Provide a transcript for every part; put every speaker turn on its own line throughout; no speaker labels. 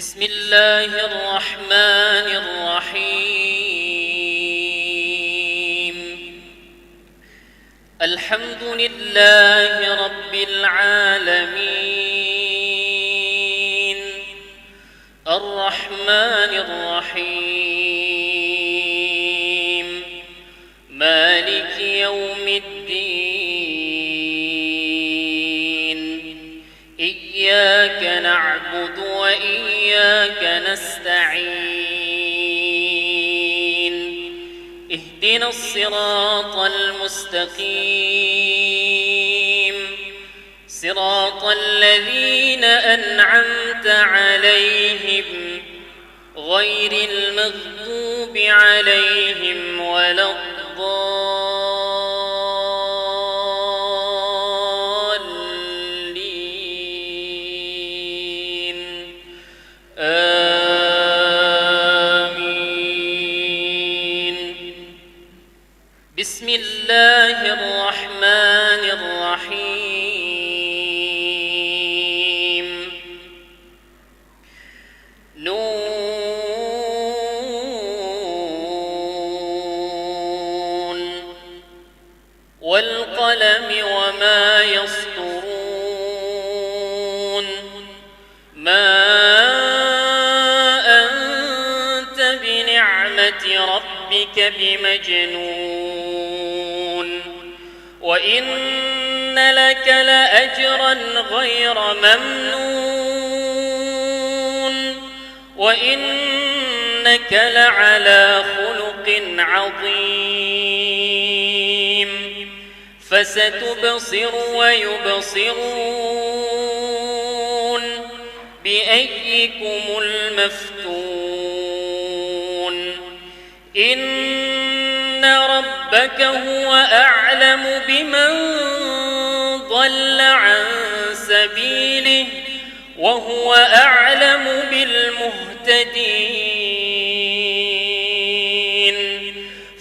بسم الله الرحمن الرحيم. الحمد لله رب العالمين، الرحمن الرحيم، مالك يوم الدين. إياك نعبد وإياك نستعين. اهدنا الصراط المستقيم، صراط الذين أنعمت عليهم غير المغضوب عليهم ولا الضالين. آمين. بسم الله الرحمن الرحيم. نون والقلم وما يسطرون. ما أنت بنعمة ربك بمجنون، وإن لك لأجرا غير ممنون، وإنك لعلى خلق عظيم. فستبصر ويبصرون بأيكم المفتون. إن ربك هو أعلم بمن ضل عن سبيله وهو أعلم بالمهتدين.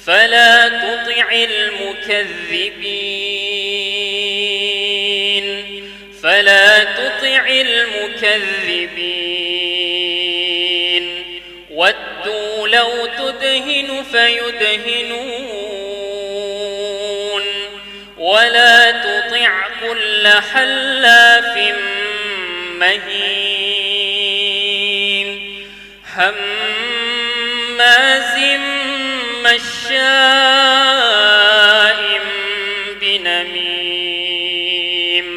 فلا تطع المكذبين. ودوا لو تدهن فيدهنون، ولا تطع كل حلاف مهين هماز مشاء بنميم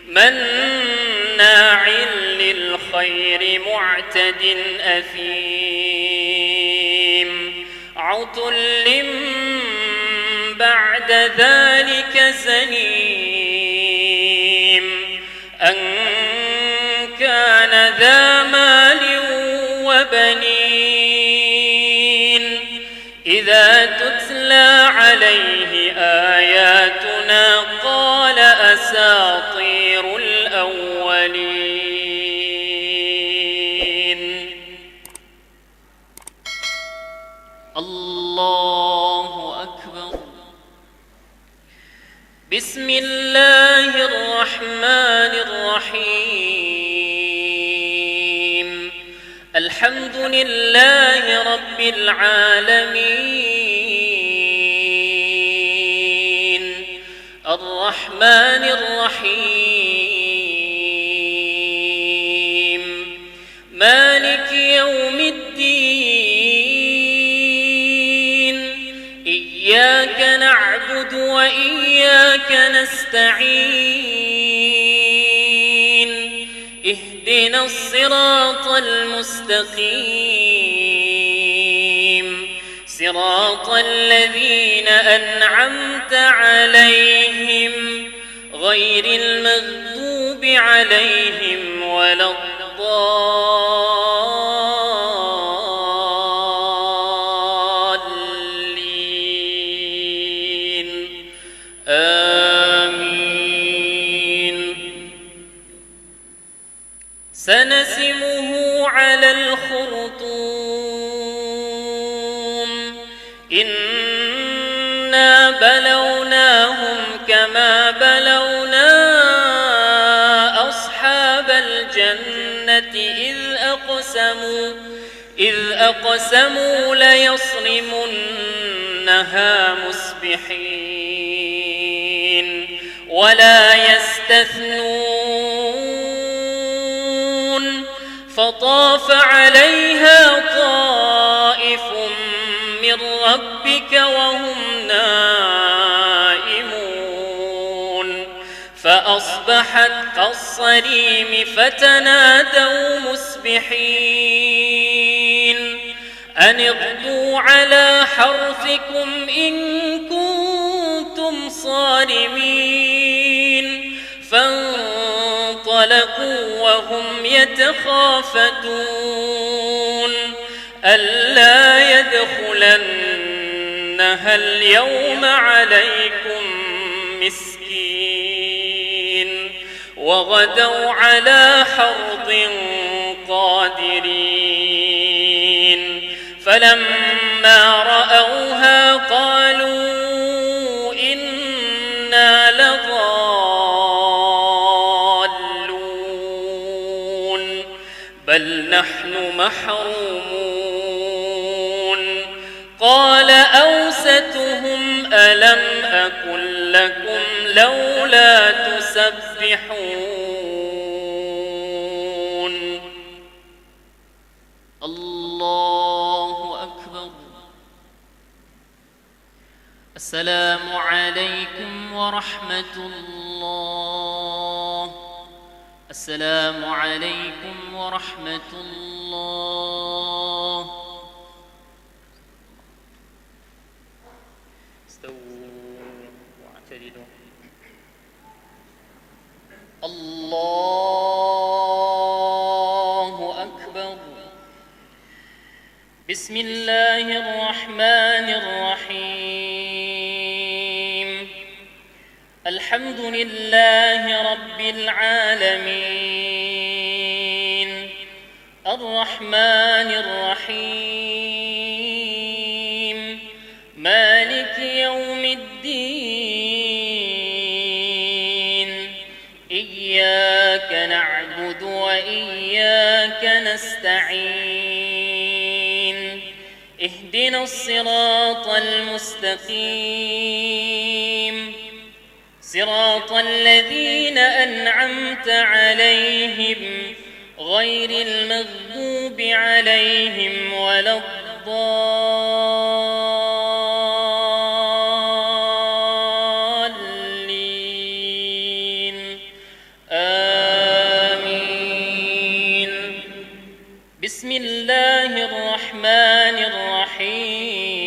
مناع للخير معتد أثيم عتل بعد ذلك زنيم أن كان ذا مال وبنين. إذا تتلى عليه آياتنا قال أساطير الأولين. الله أكبر. بسم الله الرحمن الرحيم. الحمد لله رب العالمين، الرحمن الرحيم، مالك يوم الدين. إياك نعبد وإياك نستعين. اهدنا الصراط المستقيم، صراط الذين أنعمت عليهم غير المغضوب عليهم ولا الضالين. آمين. سنسمه على الخرطوم. إنا بلوناهم كما بلونا أصحاب الجنة إذ أقسموا ليصرمنها مصبحين ولا يستثنون فطاف عليها طائف من ربك وهم نائمون فأصبحت كالصريم فتنادوا مصبحين أن اغدوا على حرثكم إن كنتم صارمين فانطلقوا وهم يتخافتون ألا يدخلنها اليوم عليكم مسكين وغدوا على حرد قادرين فلما رأوها قالوا إنا لضالون بل نحن محرومون قال أوسطهم ألم أقل لكم لولا تسبحون الله أكبر. السلام عليكم ورحمة الله. السلام عليكم ورحمة الله. استووا واعتدلوا. الله أكبر. بسم الله الرحمن الرحيم. الحمد لله رب العالمين الرحمن الرحيم مالك يوم الدين إياك نعبد وإياك نستعين اهدنا الصراط المستقيم صراط الذين أنعمت عليهم غير المغضوب عليهم ولا الضالين آمين. بسم الله الرحمن الرحيم.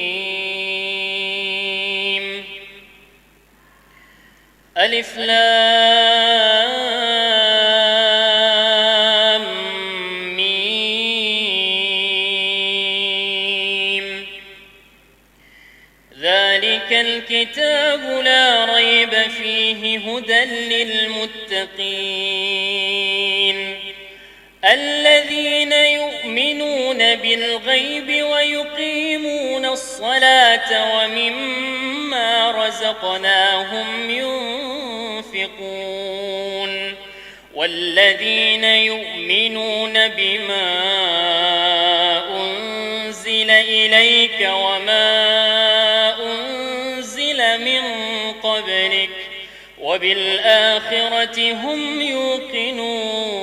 ألف لام ميم. ذلك الكتاب لا ريب فيه هدى للمتقين الذين يؤمنون بالغيب ويقيمون الصلاة ومما رزقناهم ينفقون والذين يؤمنون بما أنزل إليك وما أنزل من قبلك وبالآخرة هم يوقنون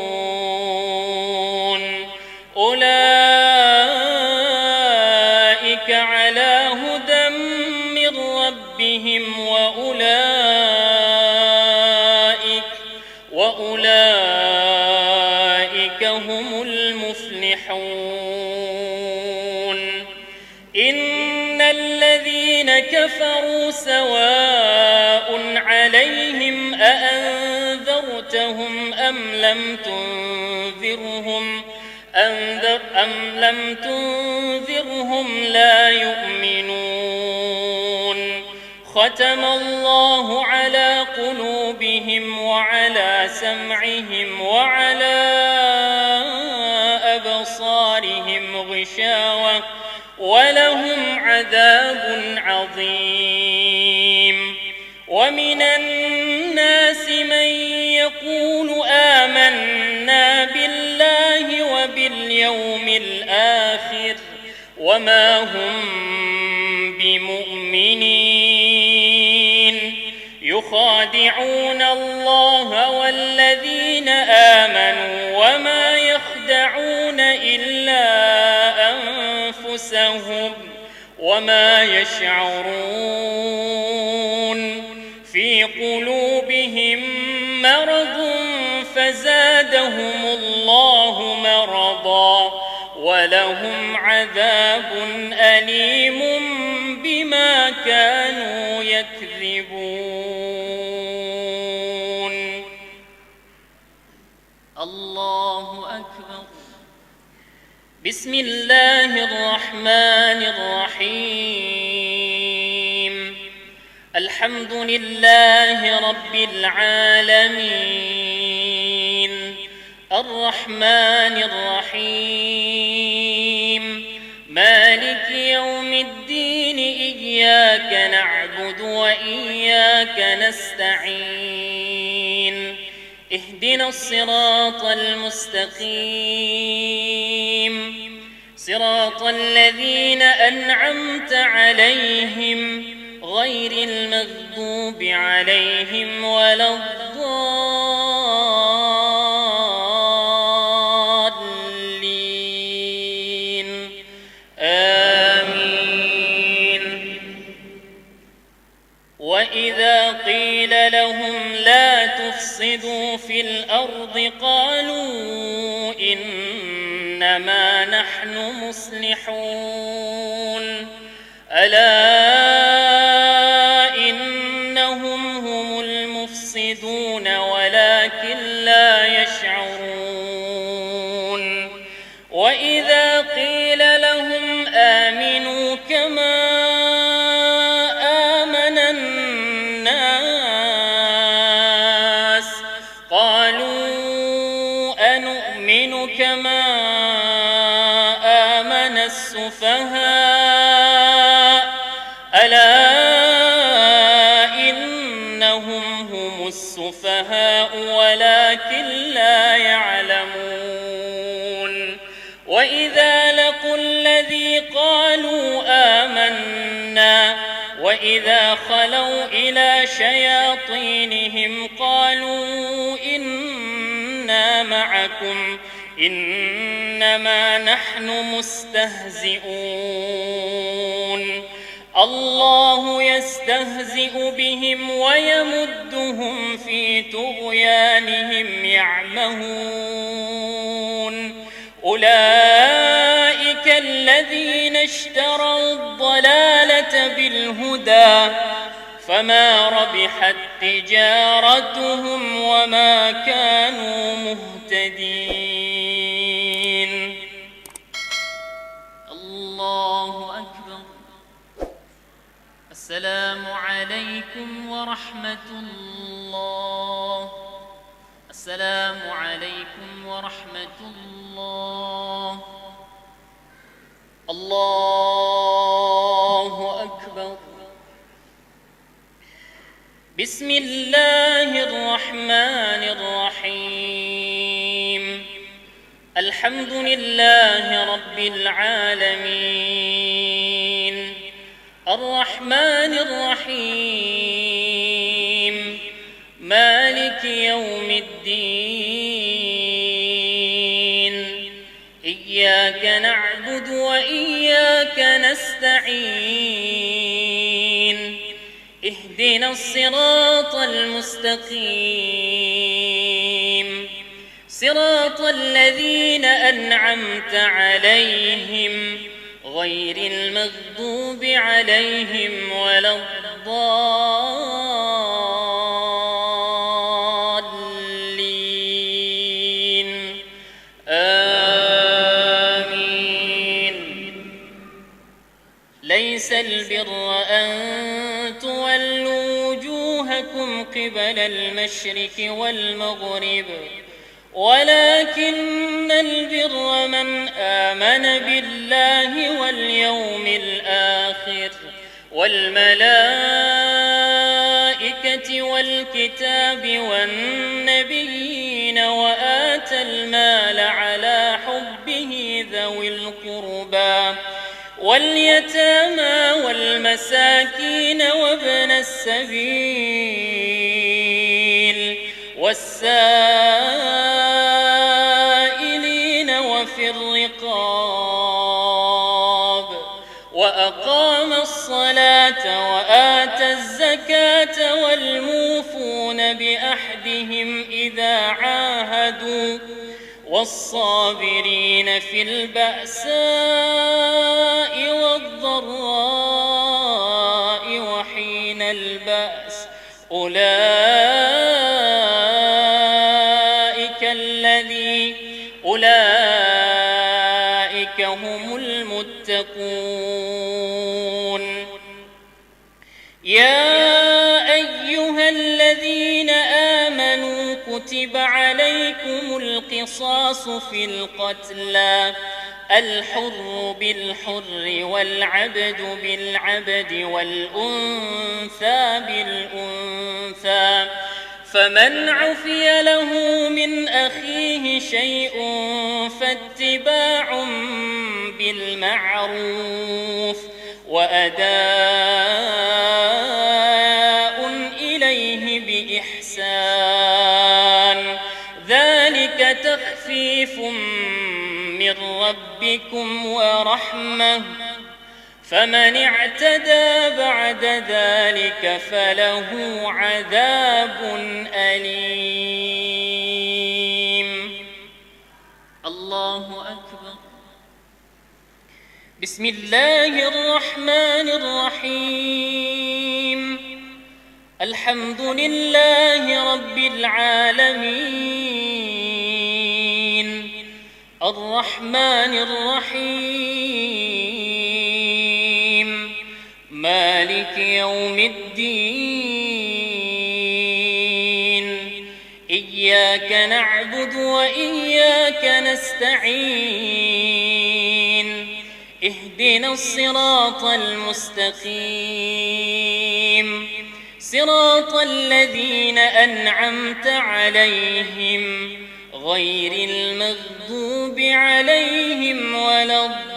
أولئك على هدى من ربهم وأولئك هم المفلحون. إن الذين كفروا سواء عليهم أأنذرتهم أم لم تنذرهم لا يؤمنون. ختم الله على قلوبهم وعلى سمعهم وعلى أبصارهم غشاوة ولهم عذاب عظيم. ومن الناس من يقول آمنا بالله باليوم الآخر وما هم بمؤمنين يخادعون الله والذين آمنوا وما يخدعون إلا أنفسهم وما يشعرون في قلوبهم مرض فزادهم الله مرضا ولهم عذاب أليم بما كانوا يكذبون. الله أكبر. بسم الله الرحمن الرحيم. الحمد لله رب العالمين الرحمن الرحيم مالك يوم الدين إياك نعبد وإياك نستعين اهدنا الصراط المستقيم صراط الذين أنعمت عليهم غير المغضوب عليهم ولا الضالين آمين. وإذا قيل لهم لا تفسدوا في الأرض قالوا إنما نحن مصلحون ألا إنهم هم المفسدون ولكن لا يشعرون. وإذا قيل لهم آمنوا كما آمن الناس قالوا أنؤمن كما آمن السفهاء ألا إنهم هم السفهاء ولكن لا يعلمون. وإذا لقوا الذي قالوا آمنا وإذا خلوا إلى شياطينهم قالوا إنا معكم إنما نحن مستهزئون الله يستهزئ بهم ويمدهم في طغيانهم يعمهون. أولئك الذين اشتروا الضلالة بالهدى فما ربحت تجارتهم وما كانوا مهتدين. الله أكبر. السلام عليكم ورحمة الله. السلام عليكم ورحمة الله. الله أكبر. بسم الله الرحمن الرحيم. الحمد لله رب العالمين الرحمن الرحيم مالك يوم الدين إياك نعبد وإياك نستعين اهدنا الصراط المستقيم صراط الذين أنعمت عليهم غير المغضوب عليهم ولا الضالين آمين. ليس البر أن تولوا وجوهكم قبل المشرق والمغرب ولكن البر من آمن بالله واليوم الآخر والملائكة الملائكة والكتاب والنبيين وآتى المال على حبه ذوي القربى واليتامى والمساكين وابن السبيل والسائلين وفي الرقاب وأقام الصلاة وآتى الزكاة والموفون بأحدهم إذا عاهدوا والصابرين في البأساء والضراء وحين البأس أولئك هم المتقون. يا أيها الذين آمنوا كتب عليكم القصاص في القتلى الحر بالحر والعبد بالعبد والأنثى بالأنثى فمن عفي له من أخيه شيء فاتباع بالمعروف وأداء إليه بإحسان ذلك تخفيف من ربكم ورحمة فمن اعتدى بعد ذلك فله عذاب أليم. الله أكبر. بسم الله الرحمن الرحيم. الحمد لله رب العالمين الرحمن الرحيم مالك يوم الدين إياك نعبد وإياك نستعين اهدنا الصراط المستقيم صراط الذين أنعمت عليهم غير المغضوب عليهم ولا الضالين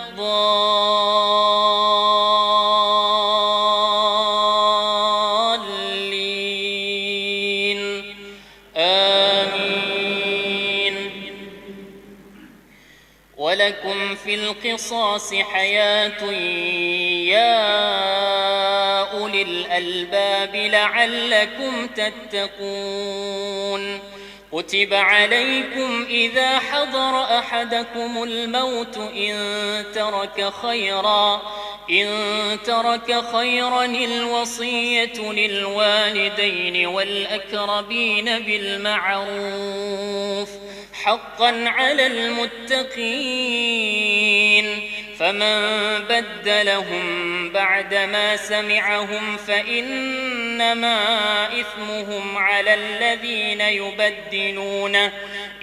آمين. ولكم في القصاص حياة يا أولي الألباب لعلكم تتقون. كتب عليكم إذا حضر أحدكم الموت إن ترك خيرا الوصية للوالدين والأقربين بالمعروف حقا على المتقين فمن بدلهم بعدما سمعهم فإنما إثمهم على الذين يبدلونه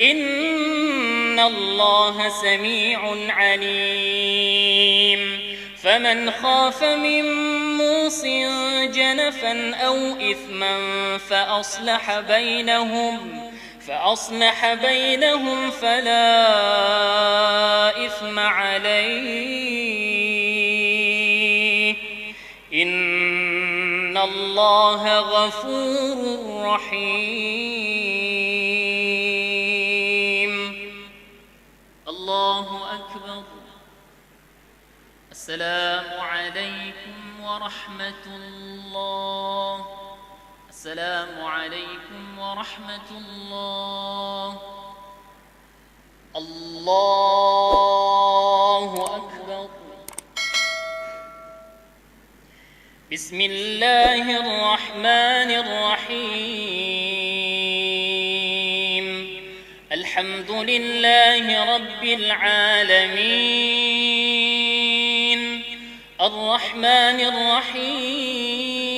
إن الله سميع عليم. فمن خاف من موص جنفا أو إثما فأصلح بينهم فلا إثم عليه إن الله غفور رحيم. الله أكبر. السلام عليكم ورحمة الله. السلام عليكم ورحمة الله. الله أكبر. بسم الله الرحمن الرحيم. الحمد لله رب العالمين الرحمن الرحيم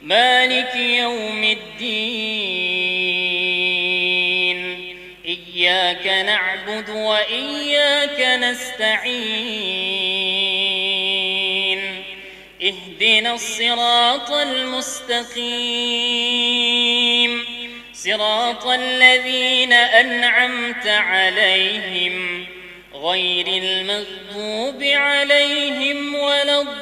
مالك يوم الدين إياك نعبد وإياك نستعين اهدنا الصراط المستقيم صراط الذين أنعمت عليهم غير المغضوب عليهم ولا الضالين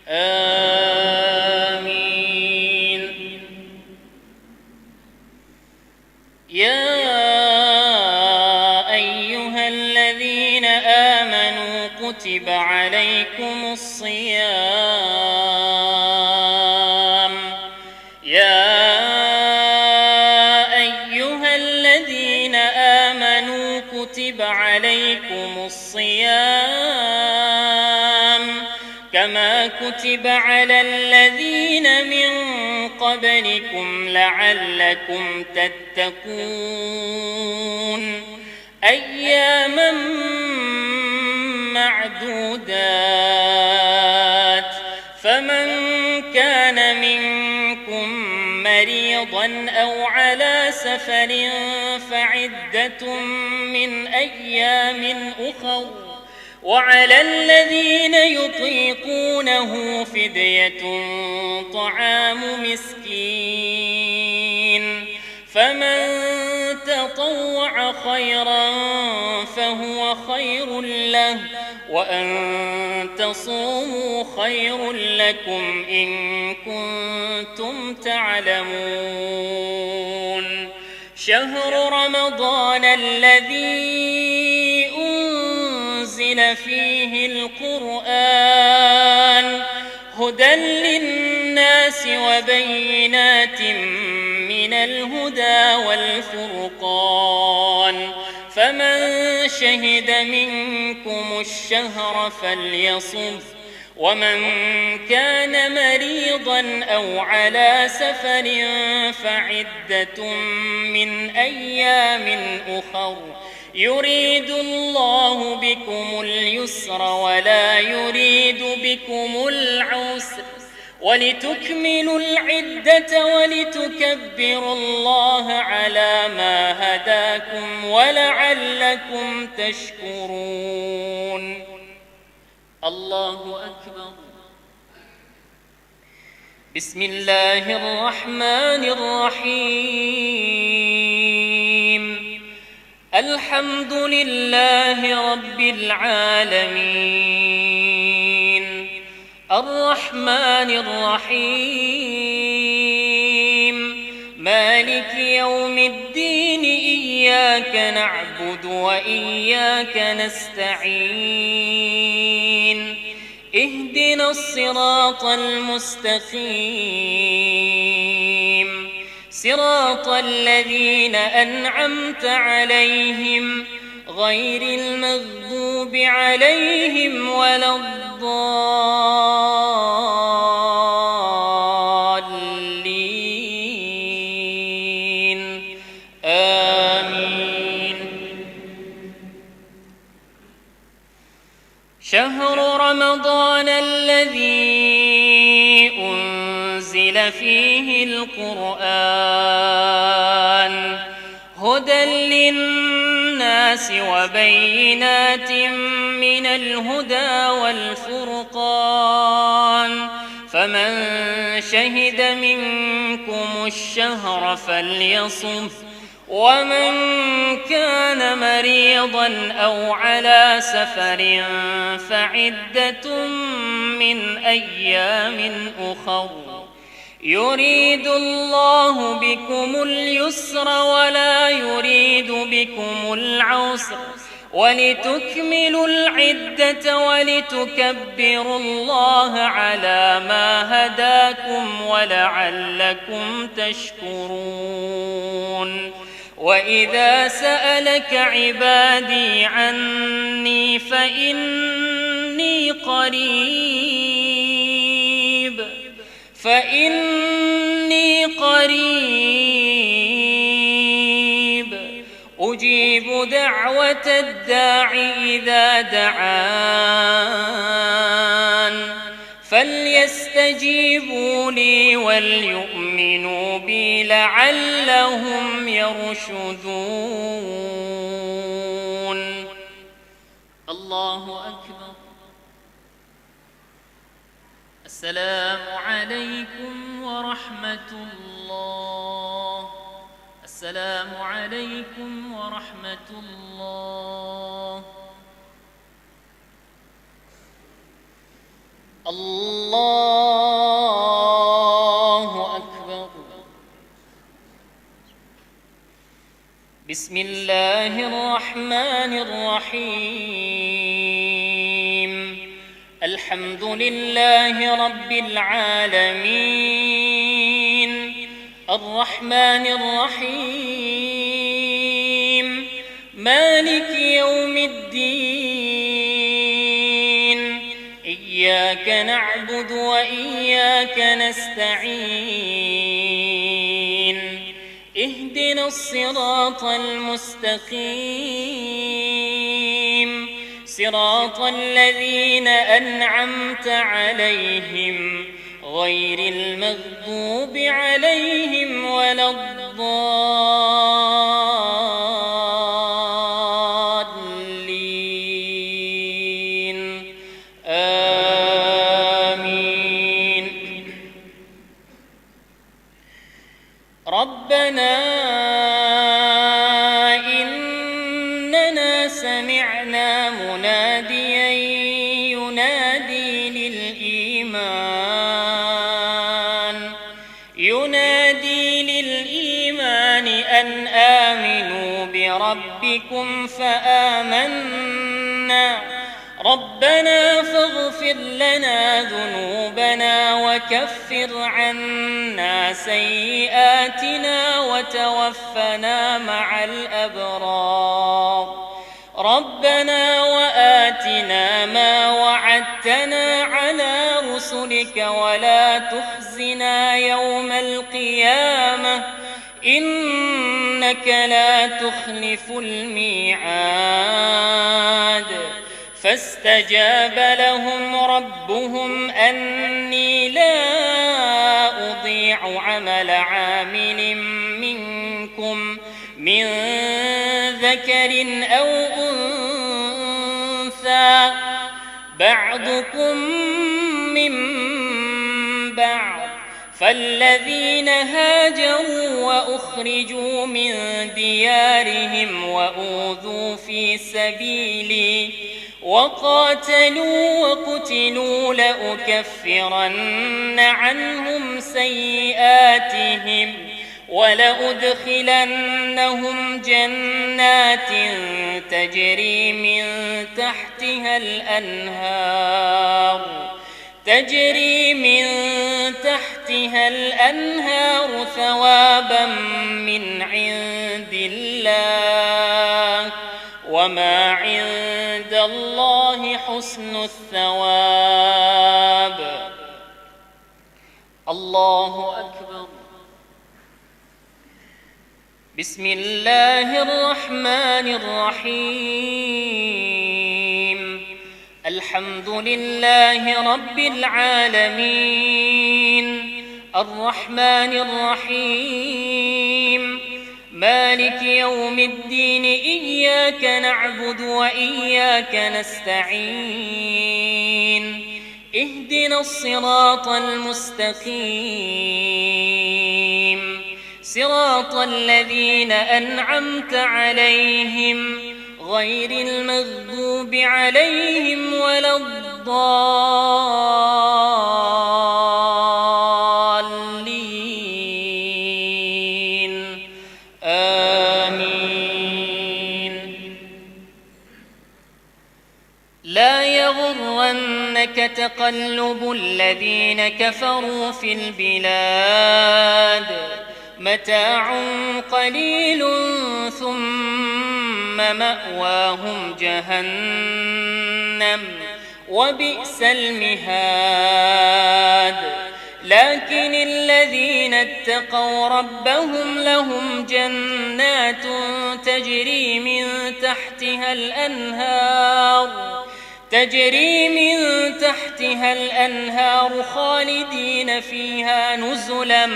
آمين. يا أيها الذين آمنوا كتب عليكم الصيام كما كتب على الذين من قبلكم لعلكم تتقون أياما معدودات فمن كان منكم مريضا أو على سفر فعدة من أيام أخر وعلى الذين يطيقونه فدية طعام مسكين فمن تطوع خيرا فهو خير له وأن تصوموا خير لكم إن كنتم تعلمون. شهر رمضان الذي أنزل فيه القرآن هدى للناس وبينات من الهدى والفرقان فمن شهد منكم الشهر فليصم ومن كان مريضا أو على سفر فعدة من أيام أخر يريد الله بكم اليسر ولا يريد بكم العسر ولتكملوا العدة ولتكبروا الله على ما هداكم ولعلكم تشكرون. الله أكبر. بسم الله الرحمن الرحيم. الحمد لله رب العالمين الرحمن الرحيم مالك يوم الدين إياك نعبد وإياك نستعين اهدنا الصراط المستقيم صراط الذين أنعمت عليهم غير المغضوب عليهم ولا الضالين آمين. شهر رمضان الذي أنزل فيه القرآن هدى للناس وبينات من الهدى والفرقان فمن شهد منكم الشهر فليصم ومن كان مريضا أو على سفر فعدة من أيام أخر يريد الله بكم اليسر ولا يريد بكم العسر ولتكملوا العدة ولتكبروا الله على ما هداكم ولعلكم تشكرون. وإذا سألك عبادي عني فإني قريب أجيب دعوة الداع إذا دعان فليستجيبوا لي وليؤمنوا بي لعلهم يرشدون. الله أكبر. السلام عليكم ورحمة الله. السلام عليكم ورحمة الله. الله أكبر. بسم الله الرحمن الرحيم. الحمد لله رب العالمين الرحمن الرحيم مالك يوم الدين إياك نعبد وإياك نستعين اهدنا الصراط المستقيم صراط الذين أنعمت عليهم غير المغضوب عليهم ولا الضالين آمين. ربنا إننا سمعنا مناديا ينادي للإيمان أن آمنوا بربكم فآمنا ربنا فاغفر لنا ذنوبنا وكفر عنا سيئاتنا وتوفنا مع الأبرار ربنا وآتنا ما وعدتنا على رسلك ولا تخزنا يوم القيامة إنك لا تخلف الميعاد. فاستجاب لهم ربهم أني لا أضيع عمل عامل منكم من ذكر أو أنثى بعضكم من بعض فالذين هاجروا وأخرجوا من ديارهم وأوذوا في سبيلي وقاتلوا وقتلوا لأكفرن عنهم سيئاتهم ولأدخلنهم جنات تجري من تحتها الأنهار ثوابا من عند الله وما عند الله حسن الثواب. الله أكبر. بسم الله الرحمن الرحيم. الحمد لله رب العالمين الرحمن الرحيم مالك يوم الدين إياك نعبد وإياك نستعين اهدنا الصراط المستقيم صراط الذين أنعمت عليهم غير المغضوب عليهم ولا الضالين آمين. لا يغرنك تقلب الذين كفروا في البلاد متاع قليل ثم مأواهم جهنم وبئس المهاد. لكن الذين اتقوا ربهم لهم جنات تجري من تحتها الأنهار خالدين فيها نزلا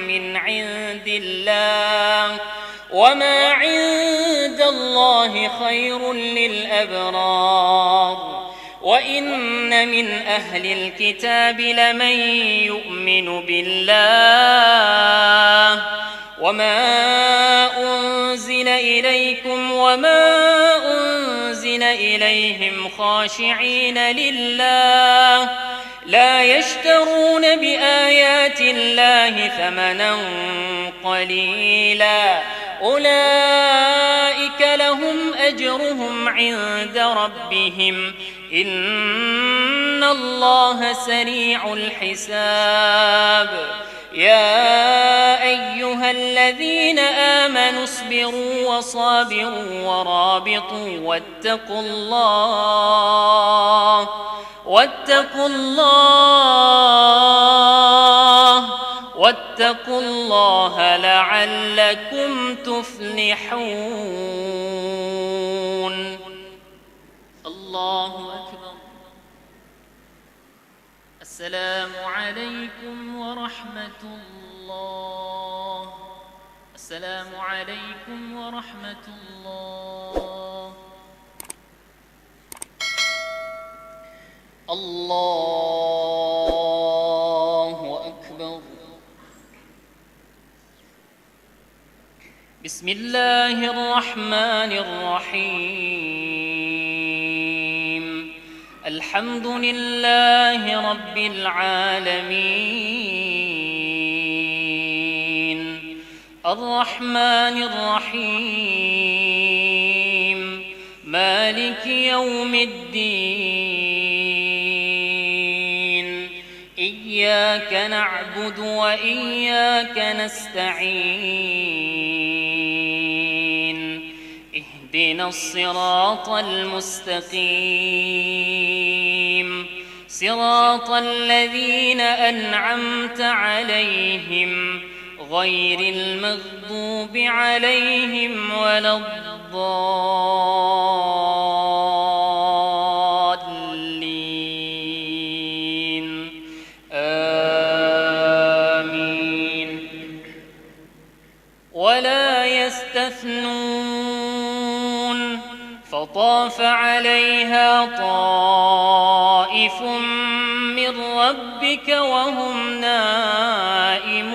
من عند الله وما عند الله خير للأبرار وإن من أهل الكتاب لمن يؤمن بالله وما أنزل إليكم وما أنزل إليهم خاشعين لله لا يشترون بآيات الله ثمنا قليلا أولئك لهم أجرهم عند ربهم إن الله سريع الحساب يا أيها الذين آمنوا اصبروا وصابروا ورابطوا واتقوا الله لعلكم تفلحون. الله أكبر. السلام عليكم ورحمة الله. السلام عليكم ورحمة الله. الله أكبر. بسم الله الرحمن الرحيم الحمد لله رب العالمين الرحمن الرحيم مالك يوم الدين إياك نعبد وإياك نستعين اهدنا الصراط المستقيم صراط الذين أنعمت عليهم غير المغضوب عليهم ولا الضالين آمين. ولا يستثنون فطاف عليها طائف من ربك وهم نائمون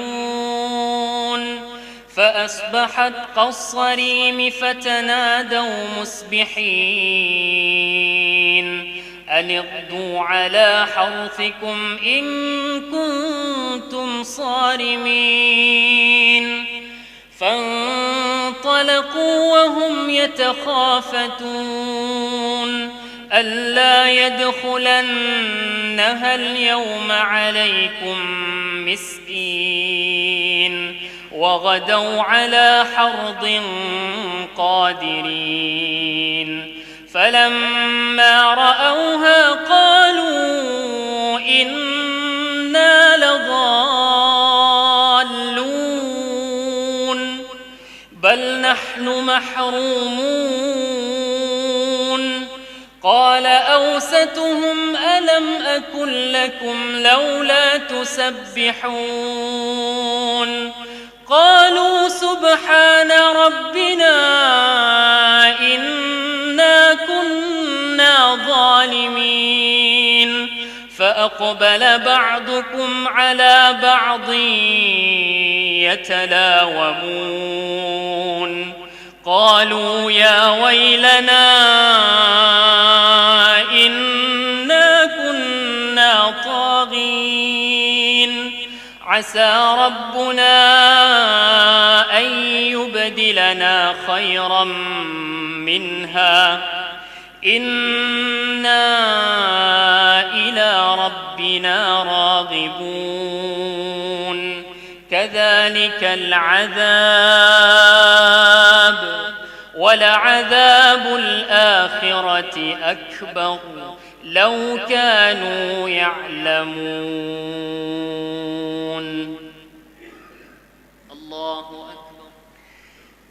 فأصبحت كالصريم فتنادوا مصبحين أن اغدوا على حرثكم إن كنتم صارمين فانطلقوا وهم يتخافتون ألا يدخلنها اليوم عليكم مسكين وغدوا على حرد قادرين فلما رأوها قالوا إنا لضالون بل نحن محرومون قال أوسطهم ألم أكن لكم لولا تسبحون قالوا سبحان ربنا إنا كنا ظالمين فأقبل بعضكم على بعض يتلاومون قالوا يا ويلنا إنا كنا طاغين عسى ربنا أن يبدلنا خيرا منها إنا إلى ربنا راغبون كذلك العذاب ولعذاب الآخرة أكبر لو كانوا يعلمون. الله أكبر.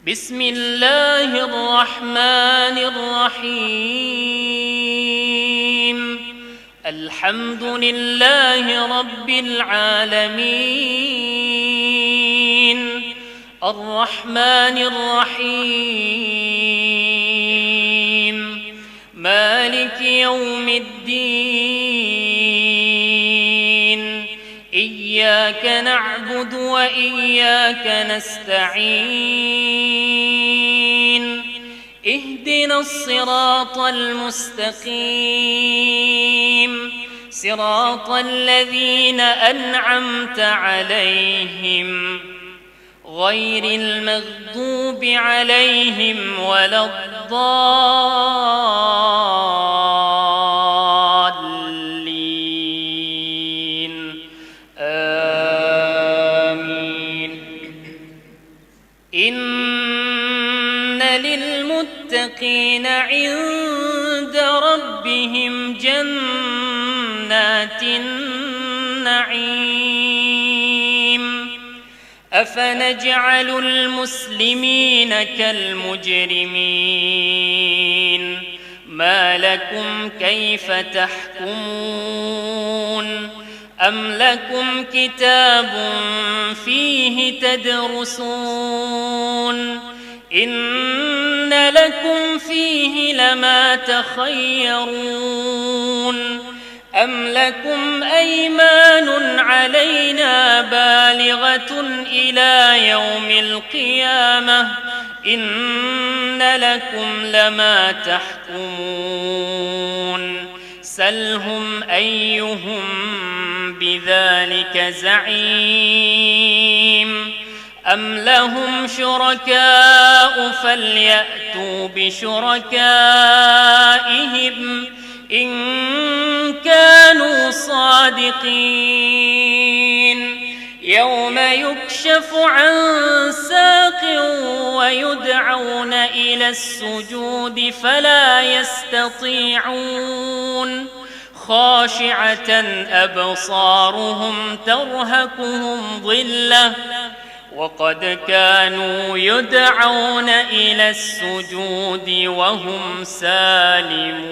بسم الله الرحمن الرحيم الحمد لله رب العالمين الرحمن الرحيم مالك يوم الدين إياك نعبد وإياك نستعين اهدنا الصراط المستقيم صراط الذين أنعمت عليهم غير المغضوب عليهم ولا الضالين آمين. إن للمتقين عند ربهم جنات النعيم أفنجعل المسلمين كالمجرمين ما لكم كيف تحكمون أم لكم كتاب فيه تدرسون إن لكم فيه لما تخيرون أم لكم أيمان علينا بالغة إلى يوم القيامة إن لكم لما تحكمون سلهم أيهم بذلك زعيم أم لهم شركاء فليأتوا بشركائهم إن كانوا صادقين يوم يكشف عن ساق ويدعون إلى السجود فلا يستطيعون خاشعة أبصارهم ترهقهم ظلة وقد كانوا يدعون إلى السجود وهم سالمون.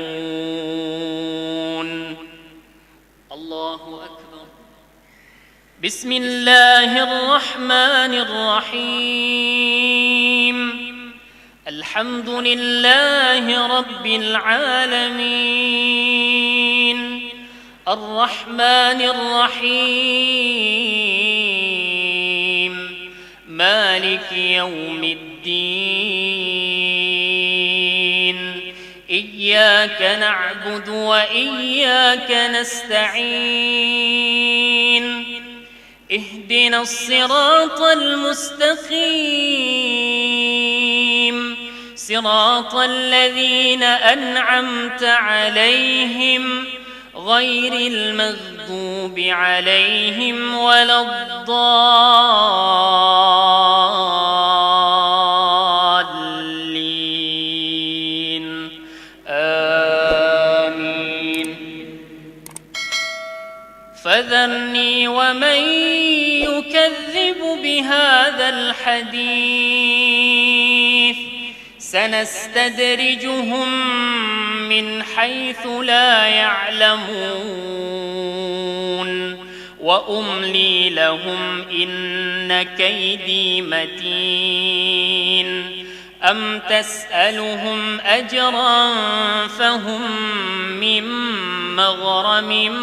الله أكبر. بسم الله الرحمن الرحيم الحمد لله رب العالمين الرحمن الرحيم مالك يوم الدين إياك نعبد وإياك نستعين اهدنا الصراط المستقيم صراط الذين أنعمت عليهم غير المغضوب عليهم ولا الضالين آمين. فذرني ومن يكذب بهذا الحديث سنستدرجهم من حيث لا يعلمون وأملي لهم إن كيدي متين أم تسألهم أجرا فهم من مغرم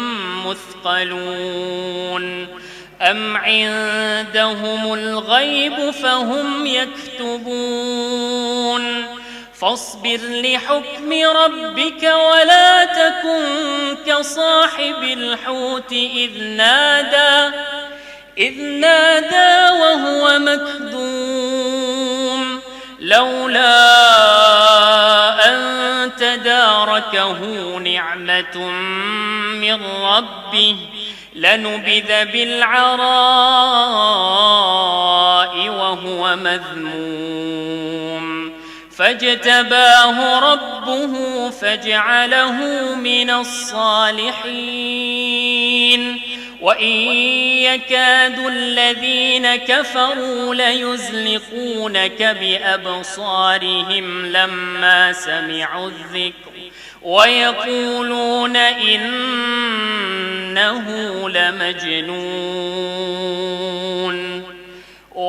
مثقلون أم عندهم الغيب فهم يكتبون فاصبر لحكم ربك ولا تكن كصاحب الحوت إذ نادى وهو مكذوم لولا أن تداركه نعمة من ربه لنبذ بالعراء وهو مذموم فاجتباه ربه فجعله من الصالحين وإن يكاد الذين كفروا ليزلقونك بأبصارهم لما سمعوا الذكر ويقولون إنه لمجنون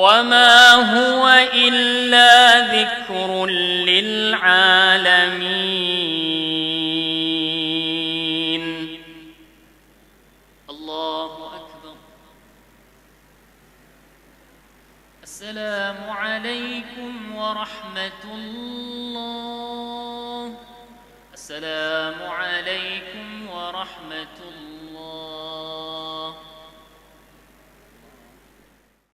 وما هو إلا ذكر للعالمين. الله أكبر. السلام عليكم ورحمة الله. السلام عليكم ورحمة الله.